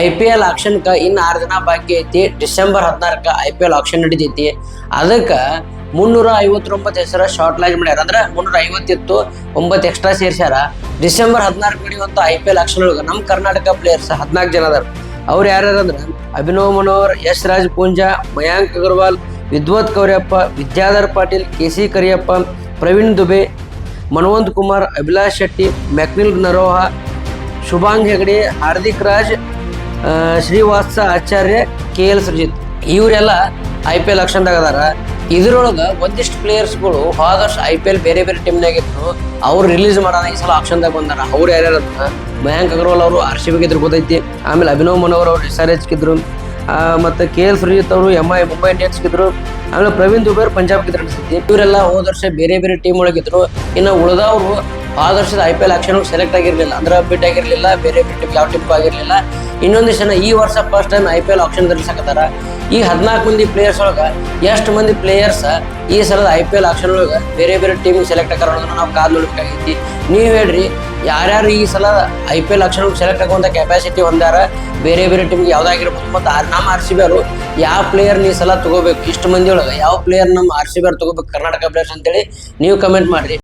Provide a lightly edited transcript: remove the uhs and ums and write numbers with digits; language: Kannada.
IPL ಆಕ್ಷನ್ಕ ಇನ್ನು 6 ದಿನ ಬಾಕಿ ಐತಿ. ಡಿಸೆಂಬರ್ 16ಕ್ಕೆ IPL ಆಕ್ಷನ್ ನಡಿತೈತಿ. ಅದಕ್ಕೆ 359 ಹೆಸರ ಶಾರ್ಟ್ ಲೈಸ್ ಮಾಡ್ಯಾರ. ಅಂದ್ರೆ 350 ಇತ್ತು, 9 ಎಕ್ಸ್ಟ್ರಾ ಸೇರ್ಸ್ಯಾರ. ಡಿಸೆಂಬರ್ 16 ನಡೆಯುವಂಥ IPL ಆಕ್ಷನ್ ಒಳಗೆ ನಮ್ಮ ಕರ್ನಾಟಕ ಪ್ಲೇಯರ್ಸ್ 14 ಜನ ಅದಾರ. ಅವ್ರು ಯಾರ್ಯಾರಂದ್ರೆ ಅಭಿನವ್ ಮನೋಹರ್, ಯಶ್ ರಾಜ್ ಪೂಂಜಾ, ಮಯಾಂಕ್ ಅಗರ್ವಾಲ್, ವಿದ್ವತ್ ಕೌರ್ಯಪ್ಪ, ವಿದ್ಯಾಧರ್ ಪಾಟೀಲ್, KC ಕರಿಯಪ್ಪ, ಪ್ರವೀಣ್ ದುಬೆ, ಮನೋವಂತ್ ಕುಮಾರ್, ಅಭಿಲಾಷ್ ಶೆಟ್ಟಿ, ಮ್ಯಾಕ್ನಿಲ್ ನರೋಹ, ಶುಭಾಂಗ್ ಹೆಗಡೆ, ಹಾರ್ದಿಕ್ ರಾಜ್, ಶ್ರೀವಾತ್ಸ ಆಚಾರ್ಯ, KL ಸುರ್ಜಿತ್ ಇವರೆಲ್ಲ IPL ಆಕ್ಷನ್ದಾಗ ಅದಾರ. ಇದ್ರೊಳಗೆ ಒಂದಿಷ್ಟು ಪ್ಲೇಯರ್ಸ್ಗಳು ಹೋದ ವರ್ಷ IPL ಬೇರೆ ಬೇರೆ ಟೀಮ್ನಾಗಿದ್ರು, ಅವ್ರು ರಿಲೀಸ್ ಮಾಡೋಣ ಈ ಸಲ ಆಕ್ಷನ್ದಾಗ ಬಂದಾರ. ಅವ್ರು ಯಾರ್ಯಾರ ಮಯಾಂಕ್ ಅಗರ್ವಾಲ್ ಅವರು RCB ಗಿದ್ರು ಗೊತ್ತೈತಿ. ಆಮೇಲೆ ಅಭಿನವ್ ಮನೋಹರ್ ಅವರು SRH ಗಿದ್ರು, ಮತ್ತು KL ಸುರ್ಜಿತ್ ಅವರು MI ಮುಂಬೈ ಇಂಡಿಯನ್ಸ್ ಗಿದ್ರು. ಆಮೇಲೆ ಪ್ರವೀಣ್ ದುಬೆ ಪಂಜಾಬ್ ಗಿದ್ರು ಅನಿಸ್ತೈತಿ. ಇವರೆಲ್ಲ ಹೋದ ವರ್ಷ ಬೇರೆ ಬೇರೆ ಟೀಮ್ ಒಳಗಿದ್ರು. ಇನ್ನು ಉಳಿದವರು ಹೋದ ವರ್ಷದ IPL ಆಕ್ಷನ್ ಸೆಲೆಕ್ಟ್ ಆಗಿರಲಿಲ್ಲ, ಅಂದ್ರೆ ಅಪ್ಡೇಟ್ ಆಗಿರಲಿಲ್ಲ, ಬೇರೆ ಬೇರೆ ಟೀಮ್ ಯಾವ ಟೀಮ್ ಆಗಿರಲಿಲ್ಲ. ಇನ್ನೊಂದಿಷ್ಟು ಜನ ಈ ವರ್ಷ ಫಸ್ಟ್ ಟೈಮ್ IPL ಆಕ್ಷನ್ ಧರಿಸಕತ್ತಾರ. ಈ 14 ಮಂದಿ ಪ್ಲೇಯರ್ಸ್ ಒಳಗೆ ಎಷ್ಟು ಮಂದಿ ಪ್ಲೇಯರ್ಸ್ ಈ ಸಲದ IPL ಆಕ್ಷನ್ ಒಳಗೆ ಬೇರೆ ಬೇರೆ ಟೀಮಿಗೆ ಸೆಲೆಕ್ಟ್ ಆಗಾರ ಅನ್ನೋದನ್ನ ನಾವು ಕಾದು ನೋಡ್ಬೇಕಾಗೈತಿ. ನೀವು ಹೇಳ್ರಿ, ಯಾರ್ಯಾರು ಈ ಸಲ IPL ಆಕ್ಷನ್ ಸೆಲೆಕ್ಟ್ ಆಗುವಂಥ ಕೆಪಾಸಿಟಿ ಹೊಂದಾರ, ಬೇರೆ ಬೇರೆ ಟೀಮ್ಗೆ ಯಾವುದಾಗಿರ್ಬೋದು. ಮತ್ತು ನಮ್ಮ RCB ಅವರು ಯಾವ ಪ್ಲೇಯರ್ನ ಈ ಸಲ ತಗೋಬೇಕು, ಇಷ್ಟು ಮಂದಿ ಒಳಗೆ ಯಾವ ಪ್ಲೇಯರ್ ನಮ್ಮ RCB ಅವ್ರು ತಗೋಬೇಕು ಕರ್ನಾಟಕ ಪ್ಲೇಯರ್ಸ್ ಅಂತೇಳಿ ನೀವು ಕಮೆಂಟ್ ಮಾಡಿರಿ.